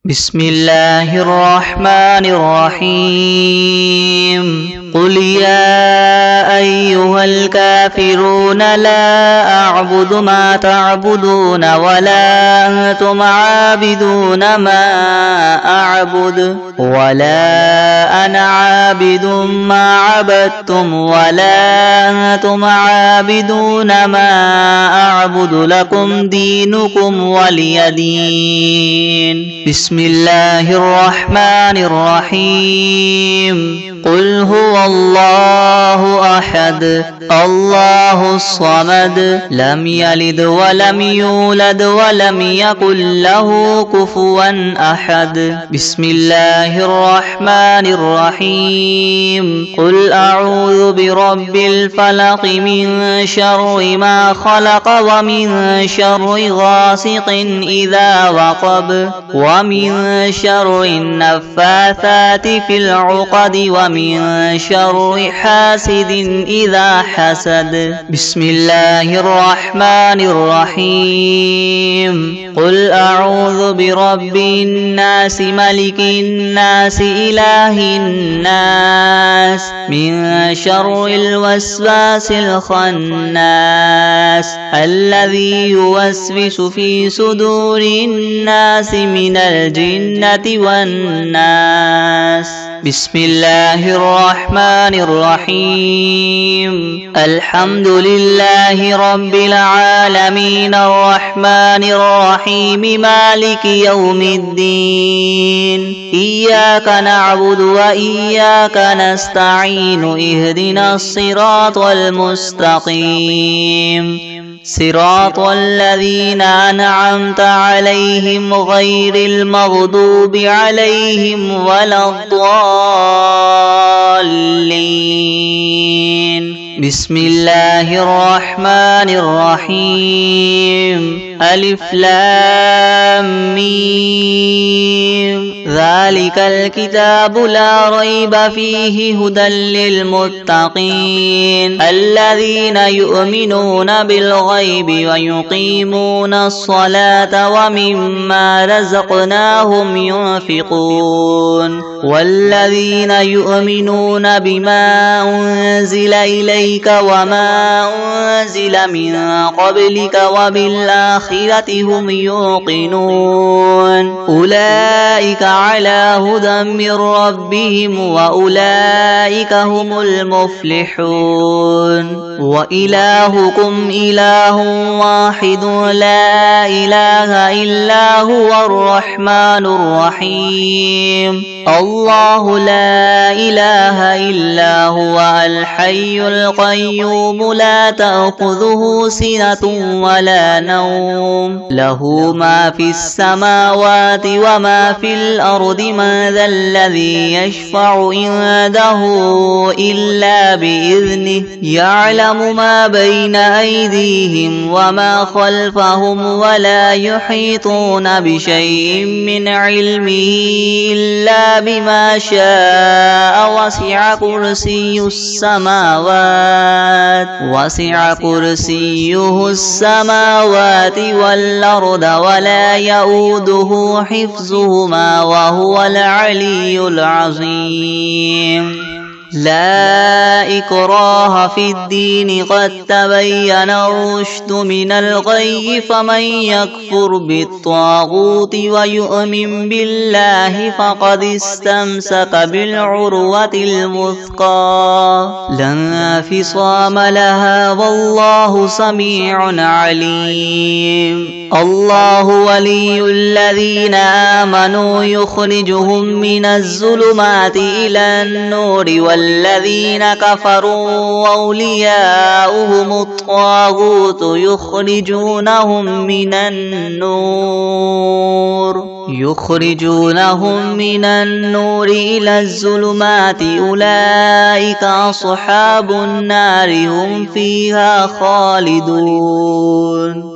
بسم الله الرحمن الرحيم قل يا أيها الكافرون لا أعبد ما تعبدون ولا أنتم عابدون ما أعبد ولا أنا عابد ما عبدتم ولا أنتم عابدون ما أعبد لكم دينكم ولي دين. بسم الله الرحمن الرحيم قل هو الله أحد الله الصمد لم يلد ولم يولد ولم يكن له كفوا أحد. بسم الله الرحمن الرحيم قل أعوذ برب الفلق من شر ما خلق ومن شر غاسق إذا وقب ومن شر النفاثات في العقد ومن شر حاسد إذا حسد. بسم الله الرحمن الرحيم قل أعوذ برب الناس ملك الناس إله الناس من شر الوسواس الخناس الذي يوسوس في صدور الناس من الجنة والناس. بسم الله الرحمن الرحيم الحمد لله رب العالمين الرحمن الرحيم مالك يوم الدين إياك نعبد وإياك نستعين اهدنا الصراط المستقيم صراط الذين أنعمت عليهم غير المغضوب عليهم ولا الضالين. بسم الله الرحمن الرحيم ألف لام ميم ذلك الكتاب لا ريب فيه هدى للمتقين الذين يؤمنون بالغيب ويقيمون الصلاة ومما رزقناهم ينفقون والذين يؤمنون بما أنزل إليك وما أنزل من قبلك وبالآخرة هم يوقنون أولئك على هدى من ربهم وأولئك هم المفلحون. وإلهكم إله واحد لا إله إلا هو الرحمن الرحيم الله لا إله إلا هو الحي القيوم لا تأخذه سنة ولا نوم له ما في السماوات وما في الأرض من ذا الذي يشفع عنده إلا بإذنه يعلم ما بين أيديهم وما خلفهم ولا يحيطون بشيء من علمه إلا بما شاء وسع كرسيه السماوات والأرض ولا يؤوده حفظهما وهو العلي العظيم. لا إكراه في الدين قد تبين الرشد من الغي فمن يكفر بالطاغوت ويؤمن بالله فقد استمسك بالعروة الوثقى لا انفصام لها والله سميع عليم. الله ولي الذين آمنوا يخرجهم من الظلمات إلى النور والذين كفروا أولياؤهم الطاغوت يخرجونهم من النور إلى الظلمات أولئك أصحاب النار هم فيها خالدون.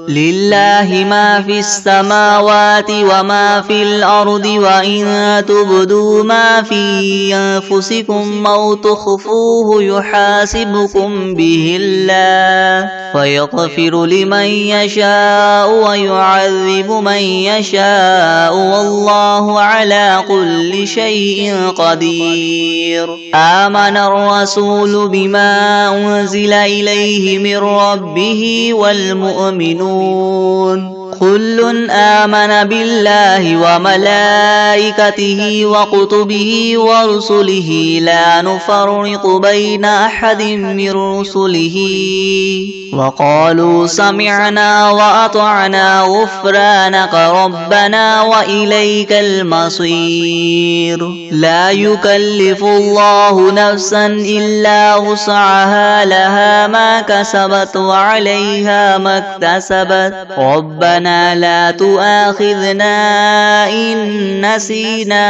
لله ما في السماوات وما في الأرض وإن تبدوا ما في أنفسكم أو تخفوه يحاسبكم به الله فيغفر لمن يشاء ويعذب من يشاء والله على كل شيء قدير. آمن الرسول بما أنزل إليه من ربه والمؤمنون كل آمن بالله وملائكته وكتبه ورسله لا نفرق بين أحد من رسله وقالوا سمعنا وأطعنا غفرانك ربنا وإليك المصير. لا يكلف الله نفسا إلا وسعها لها ما كسبت وعليها ما اكتسبت ربنا لا تؤاخذنا إن نسينا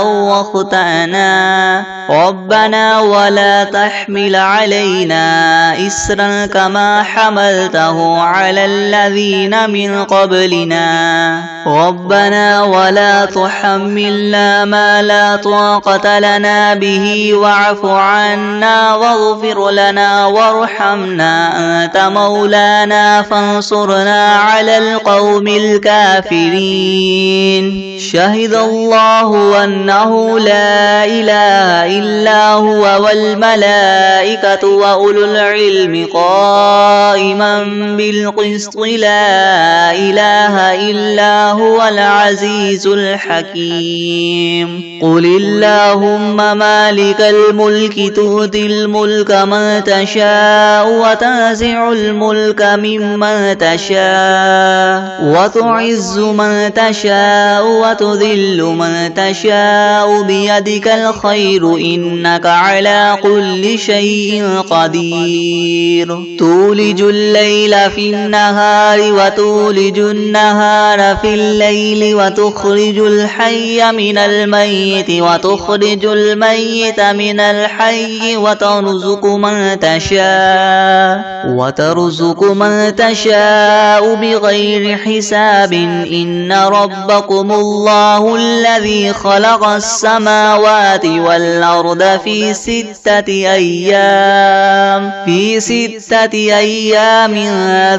أو أخطأنا ربنا ولا تحمل علينا إسرا كما حملته على الذين من قبلنا ربنا ولا تحملنا ما لا طاقة لنا به واعف عنا واغفر لنا وارحمنا أنت مولانا فانصرنا على القوم الكافرين. شهد الله أنه لا إله إلا هو والملائكة وأولو العلم قائما بالقسط لا إله إلا هو العزيز الحكيم. قل اللهم مالك الملك تؤتي الملك من تشاء وتنزع الملك ممن تشاء وتعز من تشاء وتذل من تشاء بيدك الخير إنك على كل شيء قدير. تولج الليل في النهار وتولج النهار في الليل وتخرج الحي من الميت وتخرج الميت من الحي وترزق من تشاء بغير حساب. إن ربكم الله الذي خلق السماوات والأرض في 6 أيام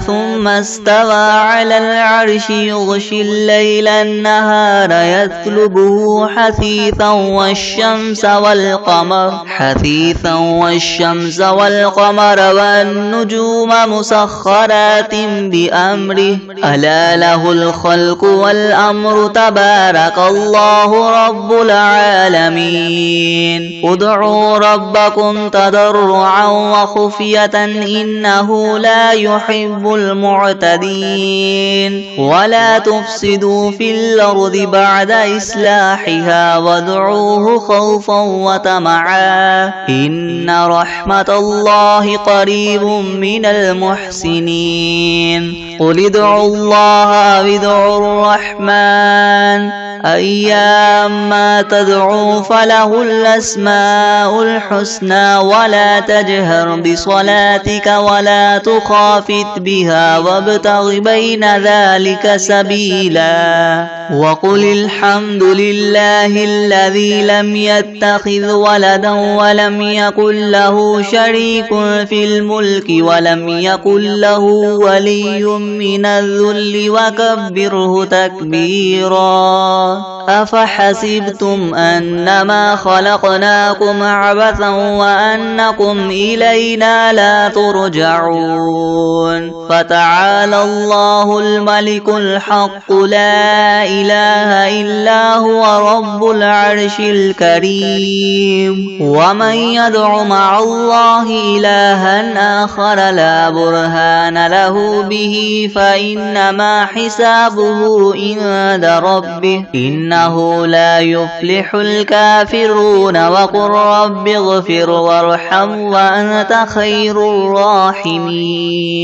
ثم استوى على العرش يغشي الليل النهار يطلبه حثيثا والشمس والقمر والنجوم مسخرات بأمره ألا له الخلق والأمر تبارك الله رب العالمين. ادعوا ربكم تضرعا وخفية إنه لا يحب المعتدين. ولا تفسدوا في الأرض بعد إصلاحها وادعوه خوفا وطمعا إن رحمة الله قريب من المحسنين. قل ادعوا الله أو ادعوا الرحمن أيما تدعوا فله الأسماء الحسنى ولا تجهر بصلاتك ولا تخافت بها وابتغ بين ذلك سبيلا. وقل الحمد لله الذي لم يتخذ ولدا ولم يكن له شريك في الملك ولم يكن له ولي من الذل وكبره تكبيرا. أفحسبتم أنما خلقناكم عبثا وأنكم إلينا لا ترجعون. فتعالى الله الملك الحق لا إله إلا هو رب العرش الكريم. ومن يدع مع الله إلها آخر لا برهان له به فإنما حسابه عند ربه إن إنه لا يفلح الكافرون وقل رب اغفر وارحم وأنت خير الراحمين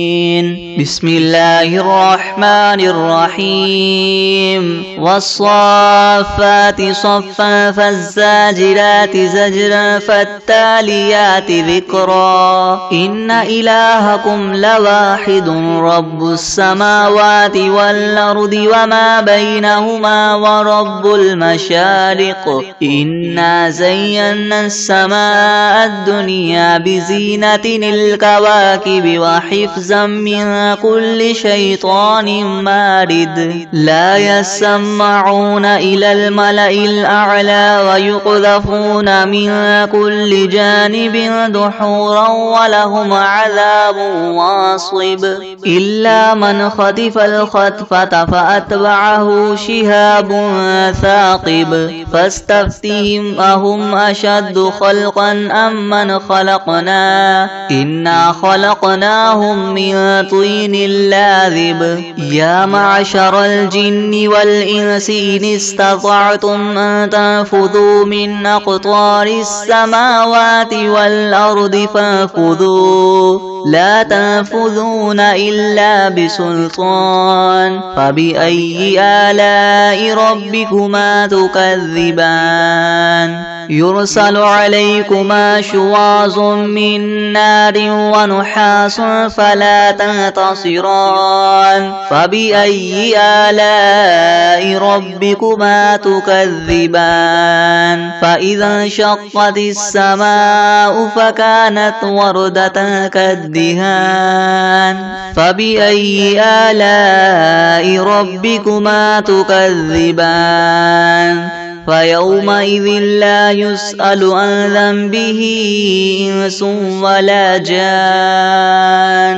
بسم الله الرحمن الرحيم والصافات صفا فالزاجرات زجرا فالتاليات ذكرا إن إلهكم لواحد رب السماوات والأرض وما بينهما ورب المشارق إنا زينا السماء الدنيا بزينة الكواكب وحفظا من كل شيطان مارد لا يسمعون إلى الملأ الأعلى ويقذفون من كل جانب دحورا ولهم عذاب واصب إلا من خطف الخطفة فأتبعه شهاب ثاقب فاستفتهم أهم أشد خلقا أم من خلقنا إنا خلقناهم من طين لاذب يا معشر الجن والإنس إن استطعتم أن تنفذوا من أقطار السماوات والأرض فانفذوا لا تنفذون إلا بسلطان فبأي آلاء ربكما تكذبان يرسل عليكما شواظ من نار ونحاس فلا تنتصران فبأي آلاء ربكما تكذبان فإذا انشقت السماء فكانت وردة كالدهان فبأي آلاء ربكما تكذبان فيومئذ لا يسأل عن ذنبه إنس ولا جان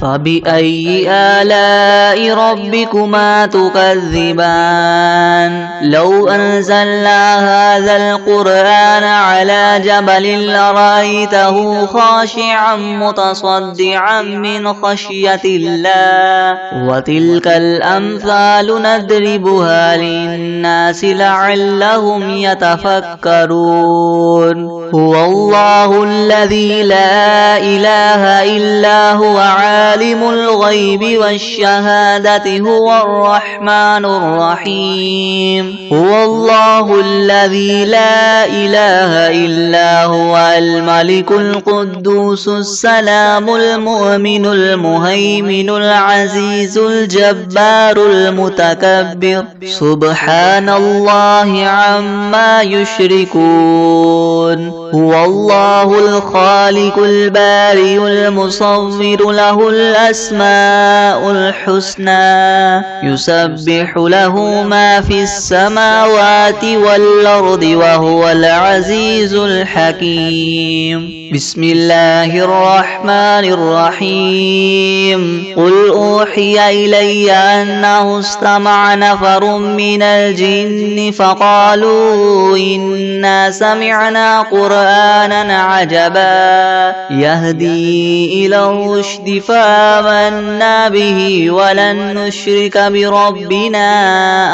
فبأي آلاء ربكما تكذبان لو أنزلنا هذا القرآن على جبل لرأيته خاشعا متصدعا من خشية الله وتلك الأمثال نضربها للناس لعلهم يتفكرون هو الله الذي لا إله إلا هو عالم الغيب والشهادة هو الرحمن الرحيم هو الله الذي لا إله إلا هو الملك القدوس السلام المؤمن المهيمن العزيز الجبار المتكبر سبحان الله عما يشركون هو الله الخالق البارئ المصور له الأسماء الحسنى يسبح له ما في السماوات والأرض وهو العزيز الحكيم بسم الله الرحمن الرحيم قل أوحي إلي أنه استمع نفر من الجن فقالوا إنا سمعنا قرآنا عجبا يهدي إلى الرشد فآمنا به ولن نشرك بربنا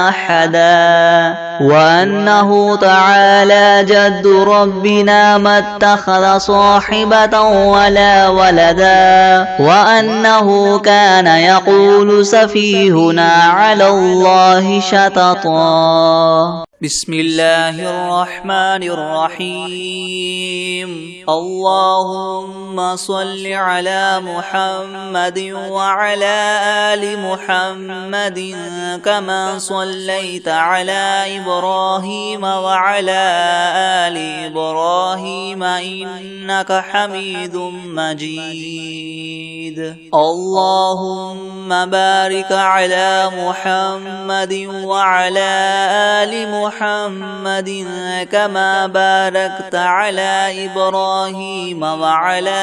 أحدا وأنه تعالى جد ربنا ما اتخذ صاحبة ولا ولدا وأنه كان يقول سفيهنا على الله شططا بسم الله الرحمن الرحيم اللهم صل على محمد وعلى آل محمد كما صليت على إبراهيم وعلى آل إبراهيم إنك حميد مجيد اللهم بارك على محمد وعلى آل محمد محمد كما باركت على إبراهيم وعلى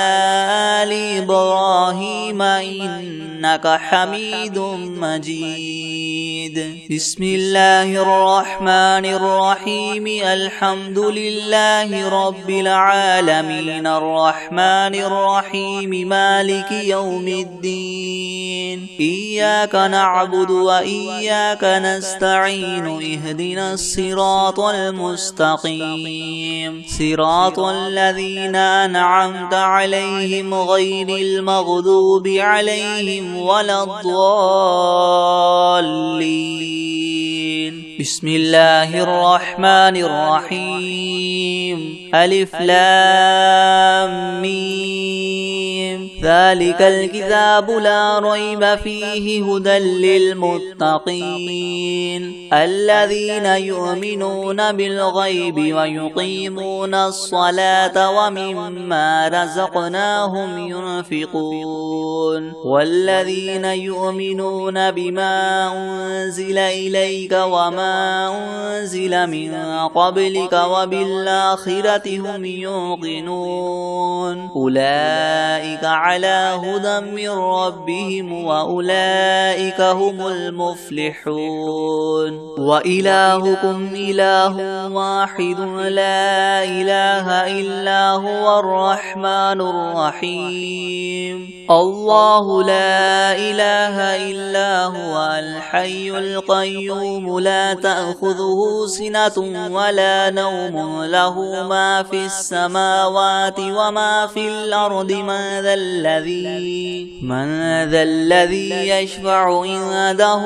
آل إبراهيم إنك حميد مجيد. بسم الله الرحمن الرحيم. الحمد لله رب العالمين الرحمن الرحيم مالك يوم الدين. إياك نعبد وإياك نستعين. اهدنا الصراط المستقيم صراط الذين أنعمت عليهم غير المغضوب عليهم ولا الضالين. بسم الله الرحمن الرحيم. ألف لام ميم. ذلك الكتاب لا ريب فيه هدى للمتقين الذين يؤمنون بالغيب ويقيمون الصلاة ومما رزقناهم ينفقون والذين يؤمنون بما أنزل إليك وما أنزل من قبلك وبالآخرة هم يوقنون أولئك على هدى من ربهم وأولئك هم المفلحون. وإلهكم إله واحد لا إله إلا هو الرحمن الرحيم. الله لا إله إلا هو الحي القيوم لا تأخذه سنة ولا نوم له ما في السماوات وما في الأرض. من ذا الذي يشفع عنده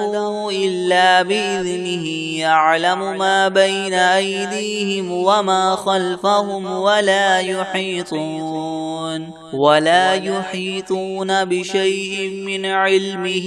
إلا بإذنه يعلم ما بين أيديهم وما خلفهم ولا يحيطون بشيء من علمه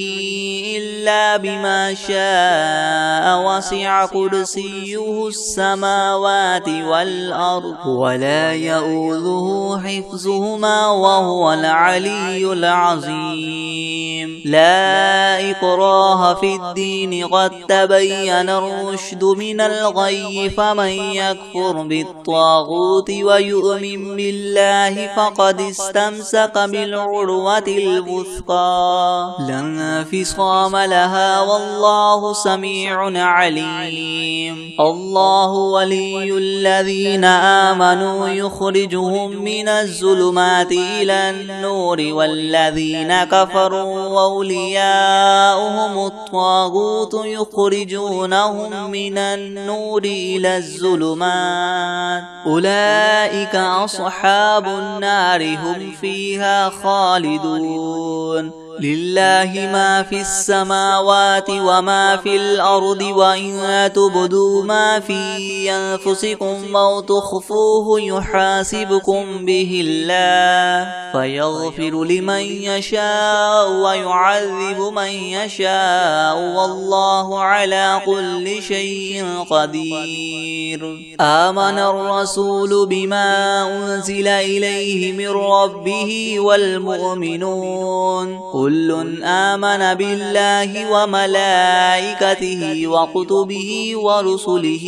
إلا بما شاء وسع كرسيه السماوات والأرض ولا يؤوده حفظهما وهو العلي العظيم. لا إكراه في الدين قد تبين الرشد من الغي فمن يكفر بالطاغوت ويؤمن بالله فقد استمسك بالعروة الوثقى لا انفصام لها والله سميع عليم. الله ولي الذين آمنوا يخرجهم من الظلمات إلى النور والذين كفروا أولياؤهم الطاغوت يخرجونهم من النور إلى الظلمات أولئك أصحاب النار هم فيها خالدون. لله ما في السماوات وما في الأرض وإن تبدوا ما في أنفسكم أو تخفوه يحاسبكم به الله فيغفر لمن يشاء ويعذب من يشاء والله على كل شيء قدير. آمن الرسول بما أنزل إليه من ربه والمؤمنون كل آمن بالله وملائكته وكتبه ورسله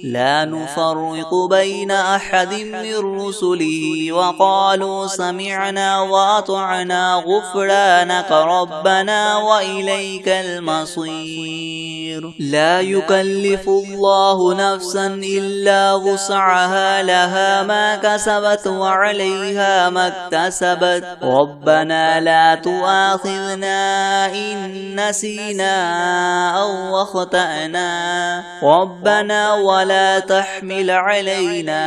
لا نفرق بين أحد من رسله وقالوا سمعنا وأطعنا غفرانك ربنا وإليك المصير. لا يكلف الله نفسا إلا وسعها لها ما كسبت وعليها ما اكتسبت ربنا لا تؤاخذنا إن نسينا أو أخطأنا ربنا ولا تحمل علينا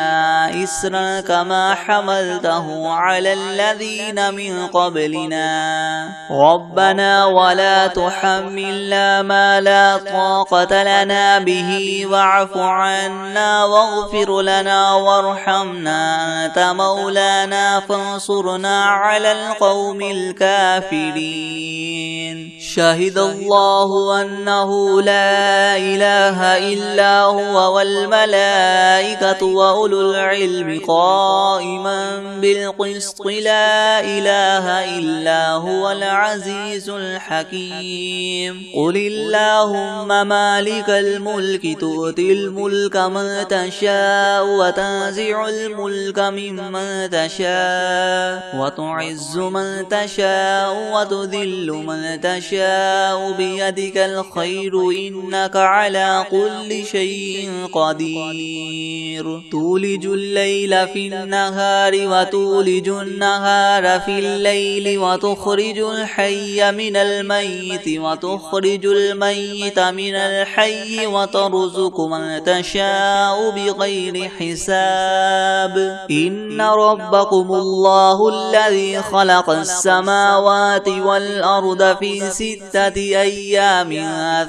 إسرا كما حملته على الذين من قبلنا ربنا ولا تحملنا ما لا طاقة لنا به واعف عنا واغفر لنا وارحمنا أنت مولانا فانصرنا على القوم الكافرين. الكافرين شهد الله أنه لا إله إلا هو والملائكة وأولو العلم قائما بالقسط لا إله إلا هو العزيز الحكيم قل اللهم مالك الملك تؤتي الملك من تشاء وتنزع الملك ممن تشاء وتعز من تشاء وتذل من تشاء بيدك الخير إنك على كل شيء قدير تولج الليل في النهار وتولج النهار في الليل وتخرج الحي من الميت وتخرج الميت من الحي وترزق من تشاء بغير حساب إن ربكم الله الذي خلق السماوات والأرض في 6 أيام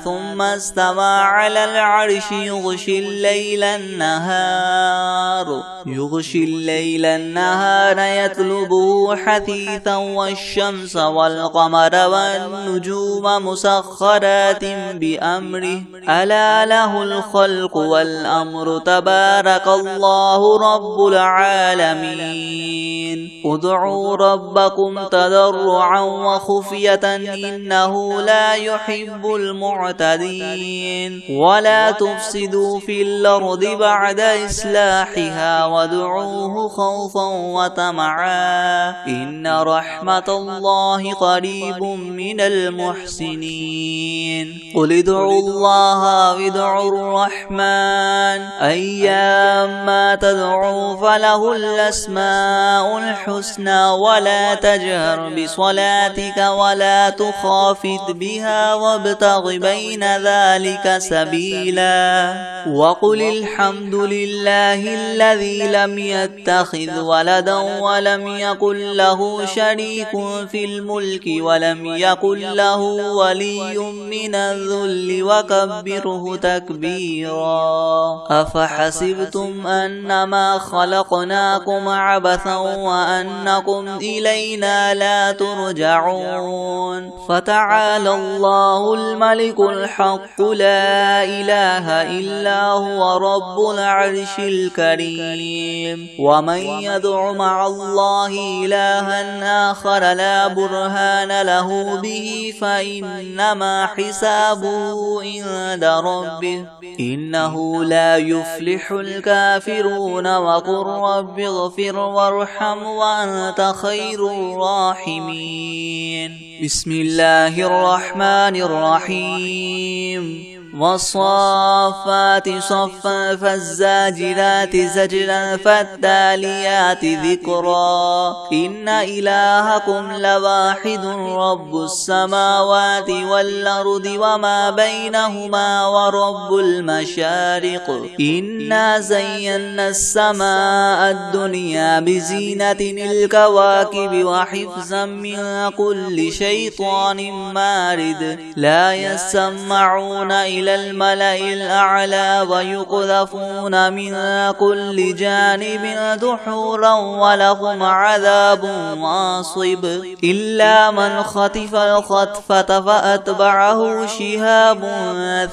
ثم استوى على العرش يغشي الليل النهار يطلبه حثيثا والشمس والقمر والنجوم مسخرات بأمره ألا له الخلق والأمر تبارك الله رب العالمين ادعوا ربكم تضرعا وخفية إنه لا يحب المعتدين ولا تفسدوا في الأرض بعد إصلاحها وادعوه خوفا وطمعا إن رحمة الله قريب من المحسنين قل ادعوا الله وادعوا الرحمن أيما تدعوا فله الأسماء الحسنى ولا تجهر بصلاتك ولا تخافت بها وابتغ بين ذلك سبيلا وقل الحمد لله الذي لم يتخذ ولدا ولم يكن له شريك في الملك ولم يكن له ولي من الذل وكبره تكبيرا أفحسبتم أنما خلقناكم عبثا وأنكم إلينا لا ترجعون فتعالى الله الملك الحق لا إله إلا هو رب العرش الكريم ومن يدع مع الله إلها آخر لا برهان له به فإنما حسابه عند ربه إنه لا يفلح الكافرون وقل رب اغفر وارحم وأنت خير الراحمين بسم الله الرحمن الرحيم والصافات صفا فالزاجرات زجرا فالتاليات ذكرا إن إلهكم لواحد رب السماوات والأرض وما بينهما ورب المشارق إنا زينا السماء الدنيا بزينة الكواكب وحفظا من كل شيطان مارد لا يسمعون إلى الملأ الأعلى ويقذفون من كل جانب دحورا ولهم عذاب واصب إلا من خطف الخطفة فأتبعه شهاب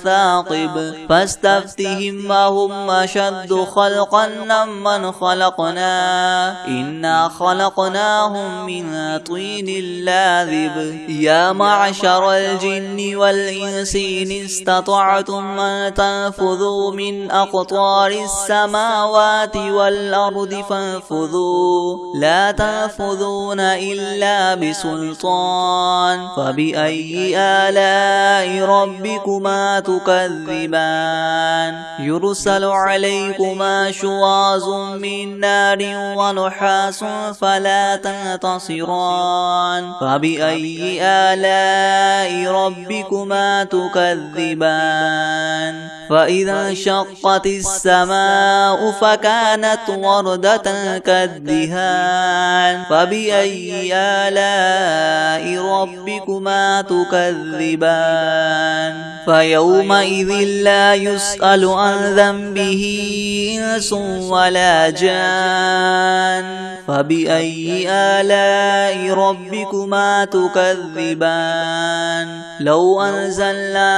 ثاقب فاستفتهم وهم أشد خلقا ممن خلقنا إنا خلقناهم من طين لاذب يا معشر الجن والإنس إن استطعتم أن تنفذوا من أقطار السماوات والأرض فانفذوا لا تنفذون إلا بسلطان فبأي آلاء ربكما تكذبان يرسل عليكما شواظ من نار ونحاس فلا تنتصران فبأي آلاء ربكما تكذبان فإذا انشقت السماء فكانت وردة كالدهان فبأي آلاء ربكما تكذبان فيومئذ لا يسأل عن ذنبه إنس ولا جان فبأي آلاء ربكما تكذبان لو أنزلنا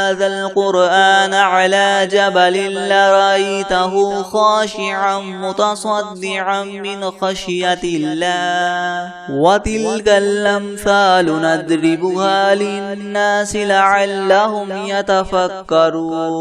هذا القرآن على جبل لرأيته خاشعا متصدعا من خشية الله وتلك الأمثال نضربها للناس لعلهم يتفكرون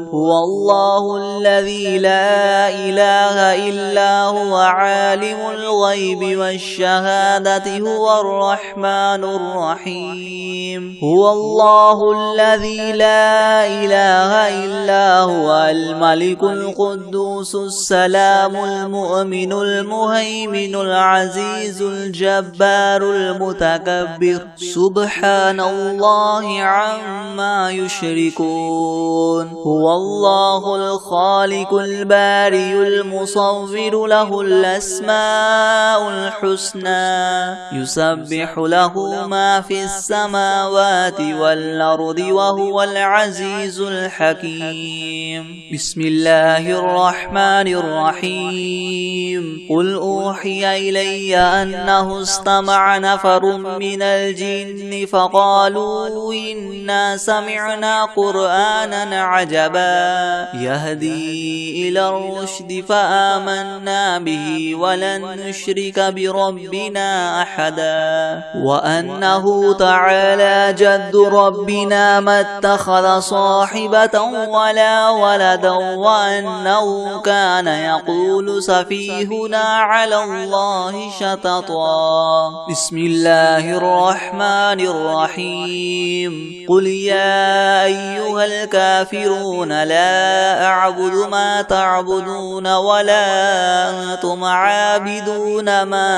هو الله الذي لا إله إلا هو عالم الغيب والشهادة هو الرحمن الرحيم هو الله الذي لا إله إلا هو الملك القدوس السلام المؤمن المهيمن العزيز الجبار المتكبر سبحان الله عما يشركون هو الله الخالق البارئ المصور له الأسماء الحسنى يسبح له ما في السماوات والأرض وهو العزيز الحكيم بسم الله الرحمن الرحيم قل أوحي إلي أنه استمع نفر من الجن فقالوا إنا سمعنا قرآنا عجبا يهدي إلى الرشد فآمنا به ولن نشرك بربنا أحدا وأنه تعالى جد ربنا ما اتخذ صاحبة ولا ولدا وأنه كان يقول سفيهنا على الله شططا بسم الله الرحمن الرحيم قل يا أيها الكافرون لا أعبد ما تعبدون ولا أنتم عابدون ما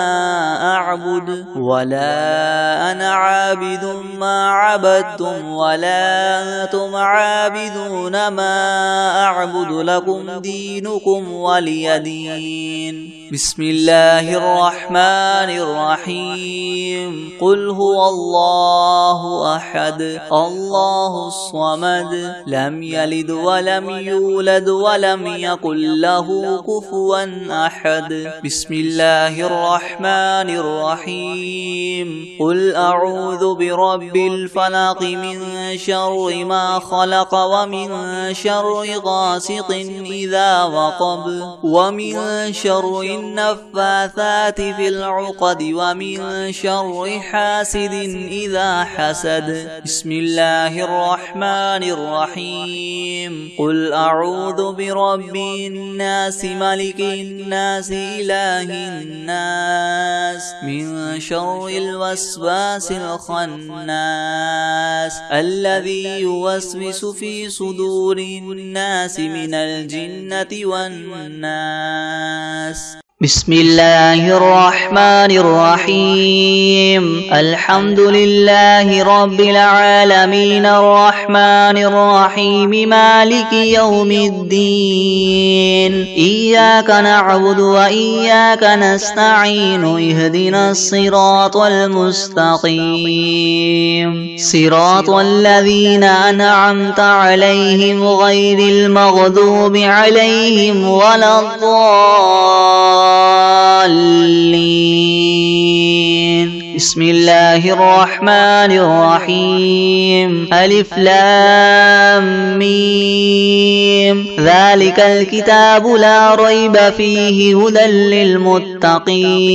أعبد ولا أنا عابد ما عبدتم ولا أنتم عابدون ما أعبد لكم دينكم ولي دين بسم الله الرحمن الرحيم قل هو الله أحد الله الصمد لم يلد ولم يولد ولم يكن له كفوا أحد بسم الله الرحمن الرحيم قل أعوذ برب الفلق من شر ما خلق ومن شر غاسق إذا وقب ومن شر النفاثات في العقد ومن شر حاسد إذا حسد بسم الله الرحمن الرحيم قل أعوذ برب الناس ملك الناس إله الناس من شر الوسواس الخناس الذي يوسوس في صدور الناس من الجنة والناس بسم الله الرحمن الرحيم الحمد لله رب العالمين الرحمن الرحيم مالك يوم الدين إياك نعبد وإياك نستعين اهدنا الصراط المستقيم صراط الذين أنعمت عليهم غير المغضوب عليهم ولا الضالين بسم الله الرحمن الرحيم ألف لام ميم ذلك الكتاب لا ريب فيه هدى للمتقين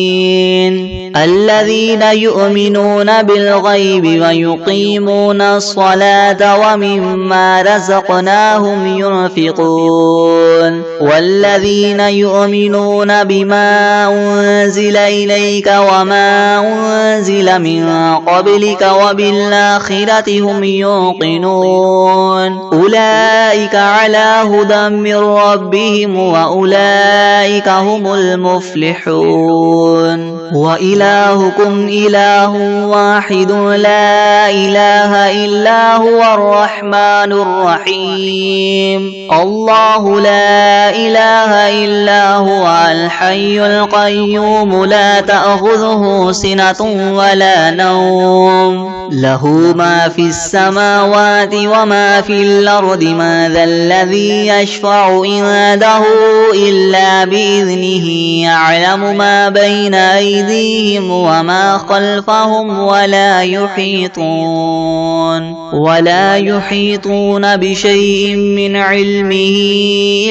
الذين يؤمنون بالغيب ويقيمون الصلاة ومما رزقناهم ينفقون والذين يؤمنون بما بما أنزل إليك وما أنزل من قبلك وبالآخرة هم يوقنون أولئك على هدى من ربهم وأولئك هم المفلحون وإلهكم إله واحد لا إله إلا هو الرحمن الرحيم الله لا إله إلا هو الحي القيوم لا تأخذه سنة ولا نوم له ما في السماوات وما في الأرض ما ذا الذي يشفع عنده إلا بإذنه يعلم ما بين أيديهم وما خلفهم ولا يحيطون بشيء من علمه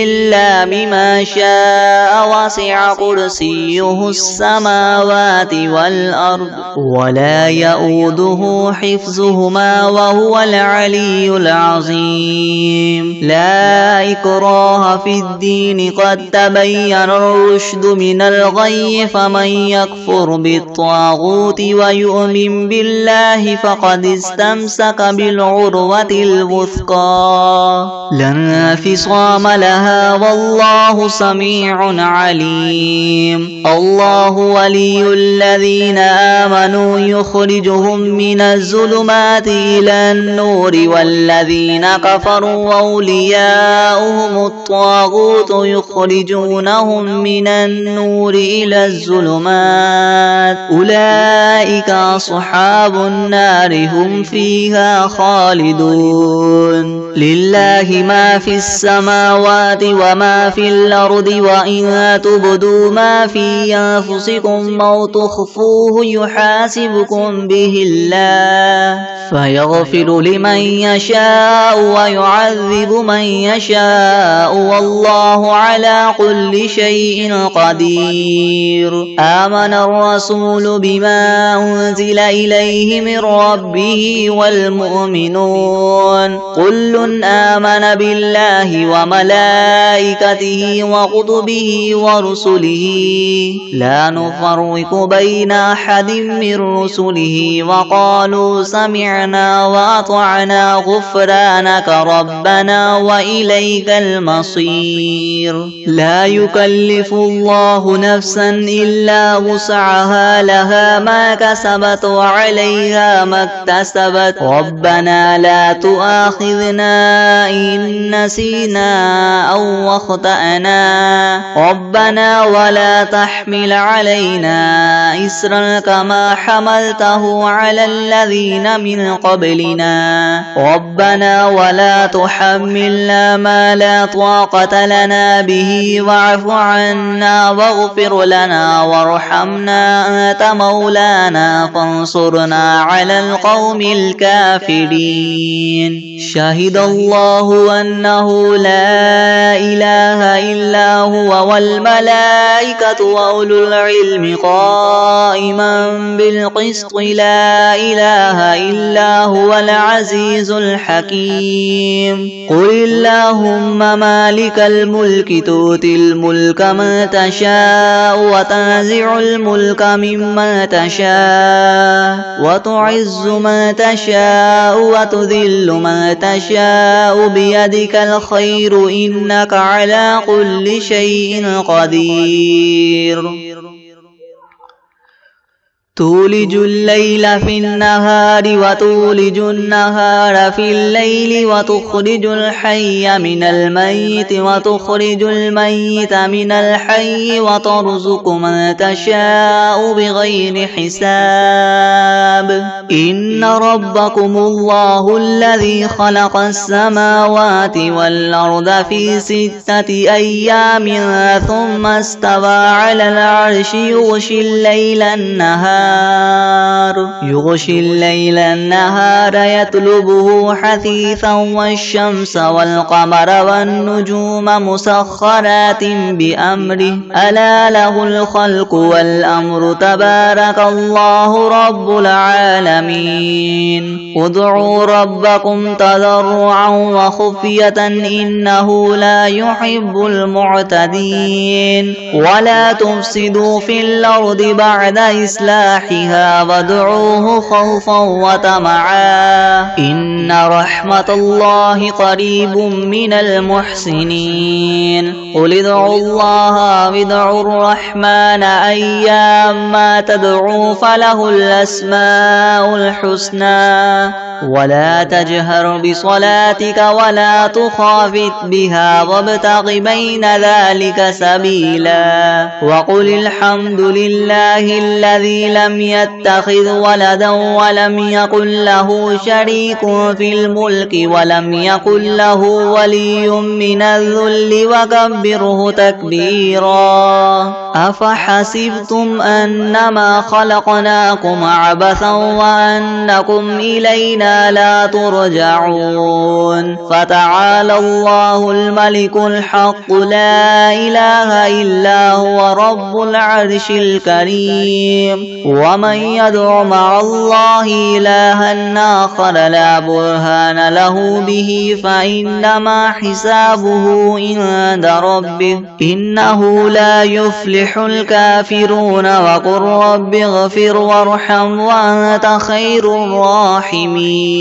إلا بما شاء وسع كرسيه السماوات والأرض ولا يؤوده حفظهما وهو العلي العظيم لا إكراه في الدين قد تبين الرشد من الغي فمن يكفر بالطاغوت ويؤمن بالله فقد استمسك بالعروة الوثقى لا انفصام لها والله سميع عليم الله ولي الذين آمنوا يخرجهم من الظلمات إلى النور والذين كفروا أولياؤهم الطاغوت يخرجونهم من النور إلى الظلمات أولئك أصحاب النار هم فيها خالدون لله ما في السماوات وما في الأرض وإن تبدوا ما في أنفسكم أو تخفوه يحاسبكم به الله فيغفر لمن يشاء ويعذب من يشاء والله على كل شيء قدير آمن الرسول بما أنزل إليه من ربه والمؤمنون كل آمن بالله وملائكته وكتبه ورسله لا نفرق بين أحد من رسله وقالوا سمعنا وأطعنا غفرانك ربنا وإليك المصير لا يكلف الله نفسا إلا وسعها لها ما كسبت وعليها ما اكتسبت ربنا لا تؤاخذنا إن نسينا أو أخطأنا ربنا ولا تحمل علينا إسرا كما حملته على الذين من قبلنا ربنا ولا تحملنا ما لا طاقة لنا به واعف عنا واغفر لنا وارحمنا أنت مولانا فانصرنا على القوم الكافرين شهد الله أنه لا إله إلا هو والملائكة وأولو العلم قائما بالقسط لا إله إلا هو العزيز الحكيم قل اللهم مالك الملك تؤتي الملك من تشاء وتنزع الملك ممن تشاء وتعز من تشاء وتذل من تشاء بيدك الخير إنك على كل شيء قدير تولج الليل في النهار وتولج النهار في الليل وتخرج الحي من الميت وتخرج الميت من الحي وترزق من تشاء بغير حساب إن ربكم الله الذي خلق السماوات والأرض في 6 أيام ثم استوى على العرش يغشي الليل النهار النهار يغشي الليل النهار يطلبه حثيثا والشمس والقمر والنجوم مسخرات بأمره ألا له الخلق والأمر تبارك الله رب العالمين ادعوا ربكم تضرعا وخفية إنه لا يحب المعتدين ولا تفسدوا في الأرض بعد إصلاحها وادعوه خوفا وطمعا إن رحمة الله قريب من المحسنين قل ادعوا الله وادعوا الرحمن أيما تدعوا فله الأسماء الحسنى ولا تجهر بصلاتك ولا تخافت بها وابتغ بين ذلك سبيلا وقل الحمد لله الذي لم يتخذ ولدا ولم يكن له شريك في الملك ولم يكن له ولي من الذل وكبره تكبيرا أفحسبتم أنما خلقناكم عبثا وأنكم إلينا لا ترجعون فتعالى الله الملك الحق لا إله إلا هو رب العرش الكريم ومن يدع مع الله إلها آخر لا برهان له به فإنما حسابه عند ربه إنه لا يفلح الكافرون وقل رب اغفر وارحم وأنت خير الراحمين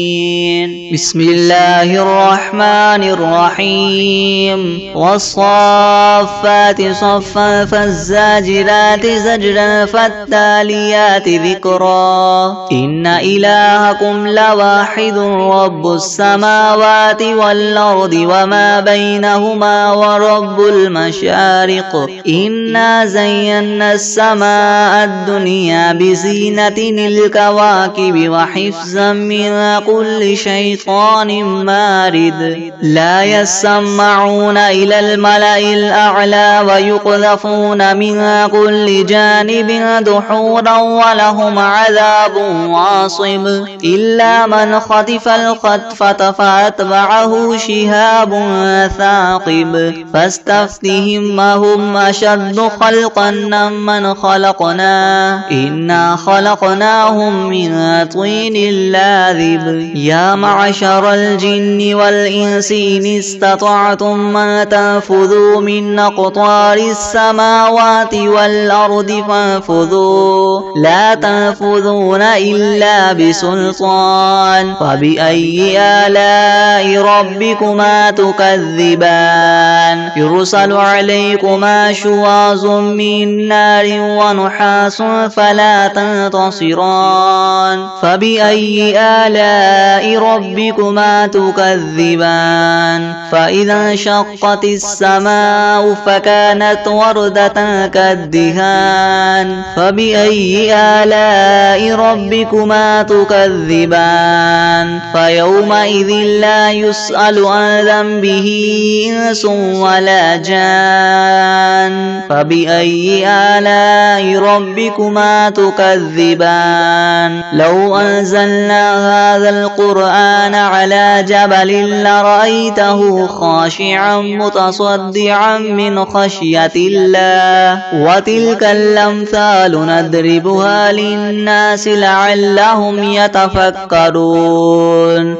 بسم الله الرحمن الرحيم والصافات صفا فالزاجرات زجرا فالتاليات ذكرا إن إلهكم لواحد رب السماوات والأرض وما بينهما ورب المشارق إنا زينا السماء الدنيا بزينة الكواكب وحفظا من كل شيطان مارد لا يسمعون إلى الملأ الأعلى ويقذفون من كل جانب دحورا ولهم عذاب واصب إلا من خطف الخطفة فأتبعه شهاب ثاقب فاستفتهم هم أشد خلقا من خلقنا إنا خلقناهم من طين لاذب يا معشر الجن والإنس إن استطعتم أن تنفذوا من أقطار السماوات والأرض فانفذوا لا تنفذون إلا بسلطان فبأي آلاء ربكما تكذبان يرسل عليكما شواظ من نار ونحاس فلا تنتصران فبأي آلاء ربكما تكذبان فإذا انشقت السماء فكانت وردة كالدهان فبأي آلاء ربكما تكذبان فيومئذ لا يسأل عن ذنبه إنس ولا جان فبأي آلاء ربكما تكذبان لو أنزلنا هذا القرآن على جبل لرأيته خاشعا متصدعا من خشية الله وتلك الأمثال نضربها للناس لعلهم يتفكرون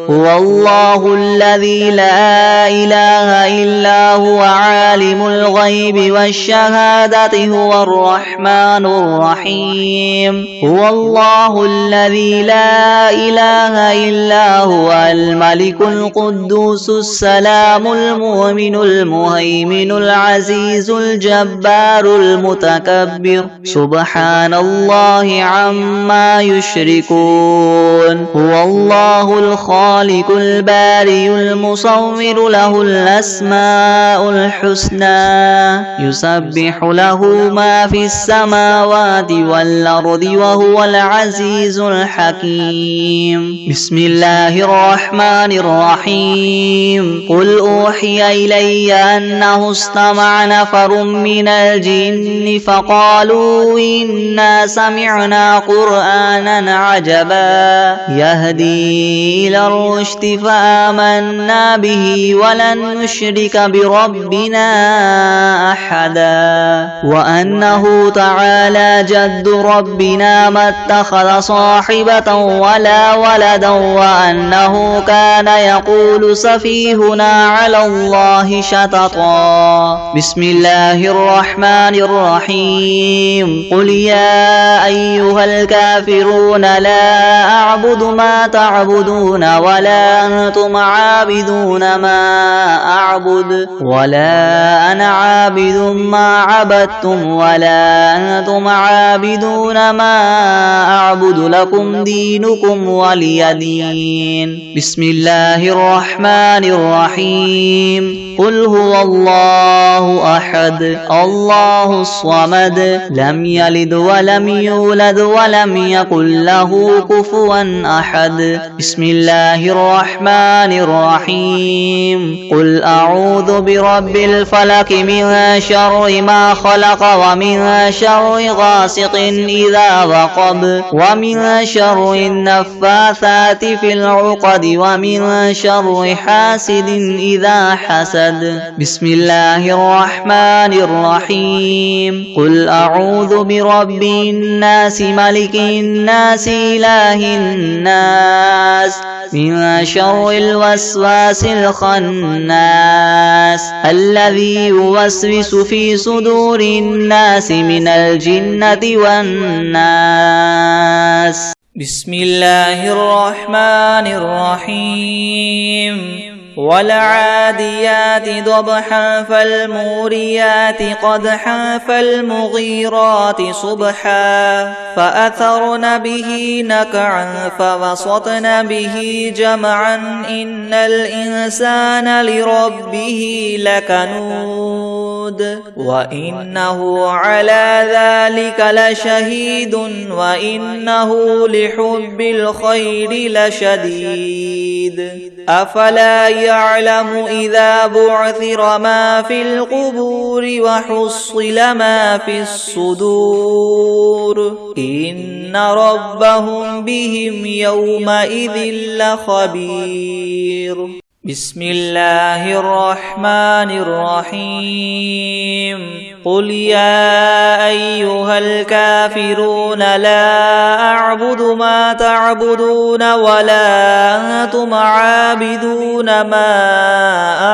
هو الله الذي لا إله إلا هو عالم الغيب والشهادة هو الرحمن الرحيم هو الله الذي لا إله إلا هو الملك القدوس السلام المؤمن المهيمن العزيز الجبار المتكبر سبحان الله عما يشركون هو الله الخالق البارئ المصور له الأسماء الحسنى يسبح له ما في السماوات والأرض وهو العزيز الحكيم بسم الله الرحمن الرحيم قل أوحي إلي أنه استمع نفر من الجن فقالوا إنا سمعنا قرآنا عجبا يهدي إلى الرشد فآمنا به ولن نشرك بربنا أحدا وأنه تعالى جد ربنا ما اتخذ صاحبة ولا ولدا وأنه كان يقول سفيهنا على الله شططا بسم الله الرحمن الرحيم قل يا أيها الكافرون لا أعبد ما تعبدون ولا أنتم عابدون ما أعبد ولا أنا عابد ما عبدتم ولا أنتم عابدون ما أعبد لكم دينكم ولي دين بسم الله الرحمن الرحيم قل هو الله أحد الله الصمد لم يلد ولم يولد ولم يكن له كفوا أحد بسم الله الرحمن الرحيم قل أعوذ برب الفلق من شر ما خلق ومن شر غاسق إذا وقب ومن شر النفاثات في العقد ومن شر حاسد إذا حسد بسم الله الرحمن الرحيم قل أعوذ برب الناس ملك الناس إله الناس من شر الوسواس الخناس الذي يوسوس في صدور الناس من الجنة والناس بسم الله الرحمن الرحيم والعاديات ضبحا فالموريات قدحا فالمغيرات صبحا فأثرن به نقعا فوسطن به جمعا إن الإنسان لربه لكنود وإنه على ذلك لشهيد وإنه لحب الخير لشديد أفلا يعلم إذا بعثر ما في القبور وحصل ما في الصدور إن ربهم بهم يومئذ لخبير بسم الله الرحمن الرحيم قل يا أيها الكافرون لا أعبد ما تعبدون ولا أنتم عابدون ما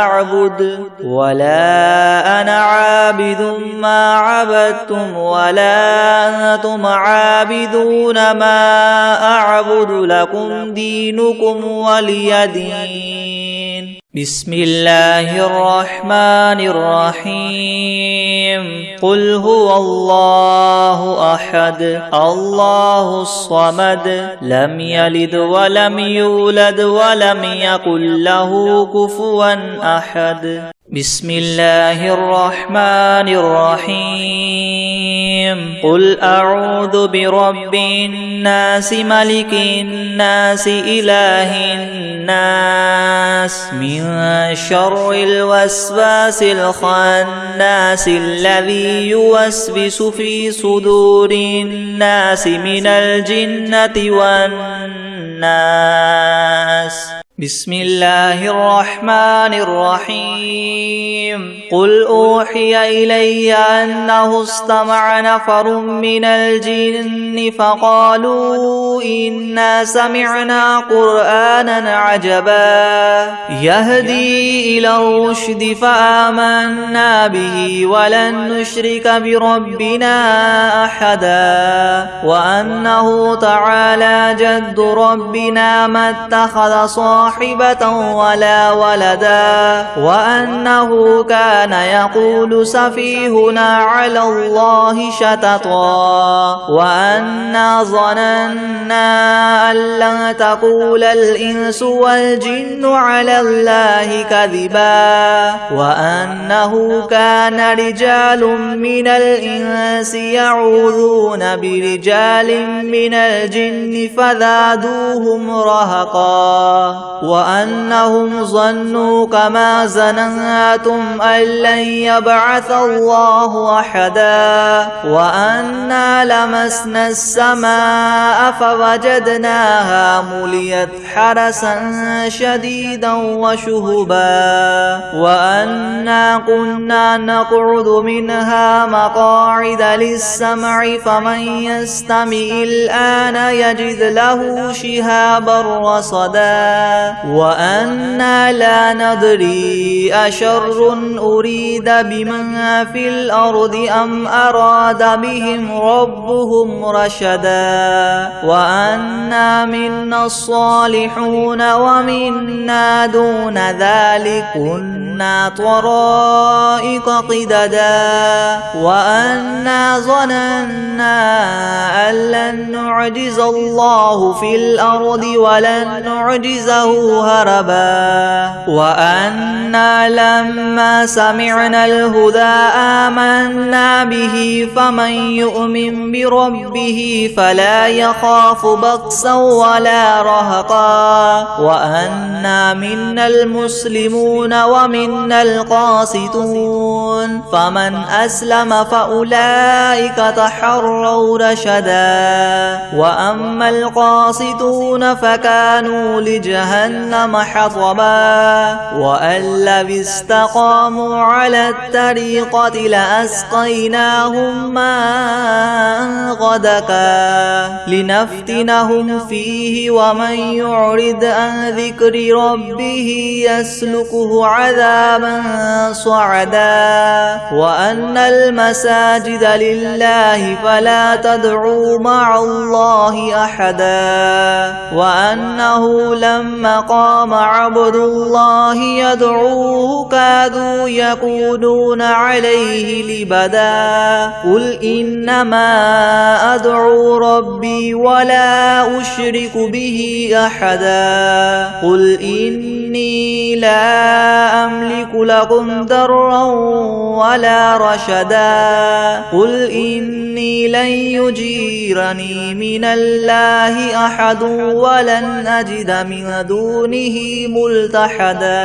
أعبد ولا أنا عابد ما عبدتم ولا أنتم عابدون ما أعبد لكم دينكم ولي دين بسم الله الرحمن الرحيم قل هو الله أحد الله الصمد لم يلد ولم يولد ولم يكن له كفوا أحد بسم الله الرحمن الرحيم قل أعوذ برب الناس ملك الناس إله الناس من شر الوسواس الخناس الذي يوسوس في صدور الناس من الجنة والناس بسم الله الرحمن الرحيم قل أوحي إلي أنه استمع نفر من الجن فقالوا إنا سمعنا قرآنا عجبا يهدي إلى الرشد فآمنا به ولن نشرك بربنا أحدا وأنه تعالى جد ربنا ما اتخذ صاحبا صاحبة ولا ولدا وأنه كان يقول سفيهنا على الله شططا وأنا ظننا أن لن تقول الإنس والجن على الله كذبا وأنه كان رجال من الإنس يعوذون برجال من الجن فزادوهم رهقا وأنهم ظنوا كما ظننتم أن لن يبعث الله أحدا وأنا لمسنا السماء فوجدناها مليت حرسا شديدا وشهبا وأنا كنا نقعد منها مقاعد للسمع فمن يستمع الآن يجد له شهابا رصدا وأنا لا ندري أشر أريد بمن في الأرض أم أراد بهم ربهم رشدا وأنا منا الصالحون ومنا دون ذلك كنا طرائق قددا وأنا ظننا أن لن نعجز الله في الأرض ولن نعجزه هربا وأنا لما سمعنا الهدى آمنا به فمن يؤمن بربه فلا يخاف بخسا ولا رهقا وأنا منا المسلمون ومنا القاسطون فمن أسلم فأولئك تحروا رشدا وأما القاسطون فكانوا لجهنم حطبا وأن لو استقاموا على الطريقة لأسقيناهم ماء غدقا لنفتنهم فيه ومن يعرض عن ذكر ربه يسلكه عذابا صعدا وأن المساجد لله فلا تدعوا مع الله أحدا وأنه لما قام عبد الله يدعوه كادوا يكونون عليه لبدا قل إنما أدعو ربي ولا أشرك به أحدا قل إني لا أملك لكم ضرا ولا رشدا قل إني لن يجيرني من الله أحد ولن أجد من دونه ملتحدا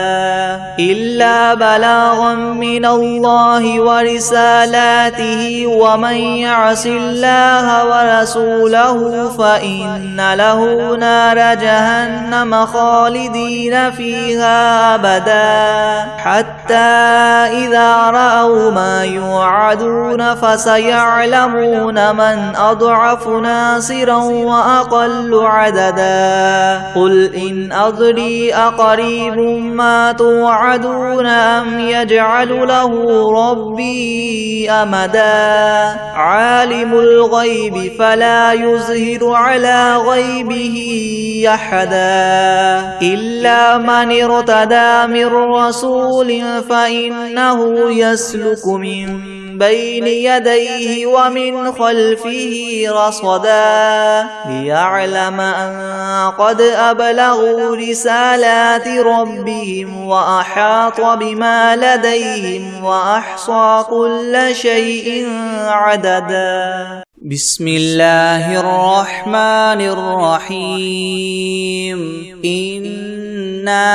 إلا بلاغا من الله ورسالاته ومن يعص الله ورسوله فإن له نار جهنم خالدين فيها أبدا حتى إذا رأوا ما يوعدون فسيعلمون من أضعف ناصرا وأقل عددا قل إن أدري أقريب ما توعدون أم يجعل له ربي أمدا عالم الغيب فلا يظهر على غيبه أحدا إلا من ارتدى من رسول فإنه يسلك من بين يديه ومن خلفه رصدا ليعلم أن قد أبلغوا رسالات ربهم وأحاط بما لديهم وأحصى كل شيء عددا بسم الله الرحمن الرحيم إنا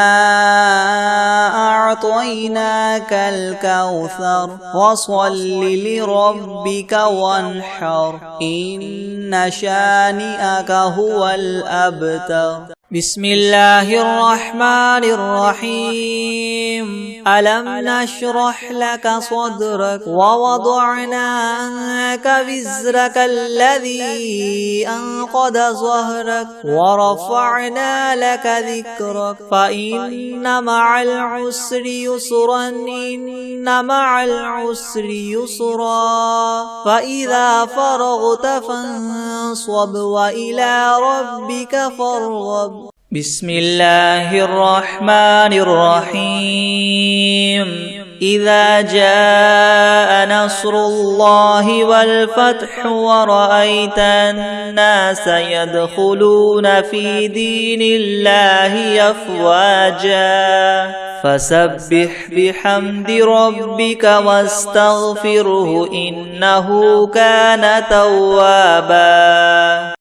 أعطيناك الكوثر فصل لربك وانحر إن شانئك هو الأبتر بسم الله الرحمن الرحيم ألم نشرح لك صدرك ووضعنا عنك وزرك الذي أنقض ظهرك ورفعنا لك ذكرك فإن مع العسر يسرا إن مع العسر يسرا فإذا فرغت فانصب وإلى ربك فارغب بسم الله الرحمن الرحيم إذا جاء نصر الله والفتح ورأيت الناس يدخلون في دين الله أفواجا فسبح بحمد ربك واستغفره إنه كان توابا.